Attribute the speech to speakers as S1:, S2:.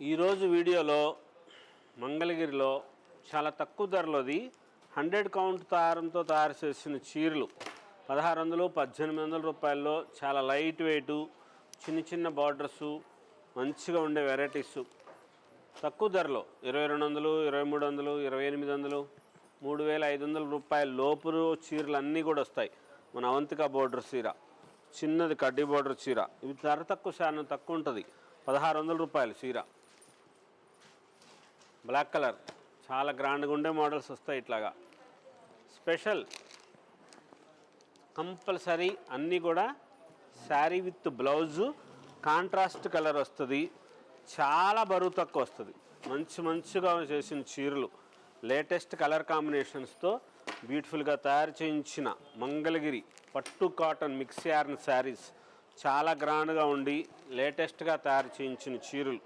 S1: ఈరోజు వీడియోలో మంగళగిరిలో చాలా తక్కువ ధరలోది 100 కౌంట్ దారంతో తయారు చేసిన చీరలు 1600 1800 రూపాయల్లో చాలా లైట్ వెయిట్ చిన్న బార్డర్స్ మంచిగా ఉండే వెరైటీస్ తక్కువ ధరలో 2200 2300 2800 3500 రూపాయల లోపు చీరలు అన్నీ కూడా వస్తాయి. మన అవంతిక బోర్డర్ చీర చిన్నది కడ్డీ బోర్డర్ చీర ఇవి ధర తక్కువ శాతం తక్కువ ఉంటుంది. 1600 రూపాయలు చీర బ్లాక్ కలర్ చాలా గ్రాండ్గా ఉండే మోడల్స్ వస్తాయి. ఇట్లాగా స్పెషల్ కంపల్సరీ అన్నీ కూడా sari with blouse contrast colour వస్తుంది. చాలా బరువు తక్కువ వస్తుంది. మంచిగా చేసిన చీరలు లేటెస్ట్ కలర్ కాంబినేషన్స్తో బ్యూటిఫుల్గా తయారు చేయించిన మంగళగిరి పట్టు కాటన్ మిక్స్ యార్న్ శారీస్ చాలా గ్రాండ్గా ఉండి లేటెస్ట్గా తయారు చేయించిన చీరలు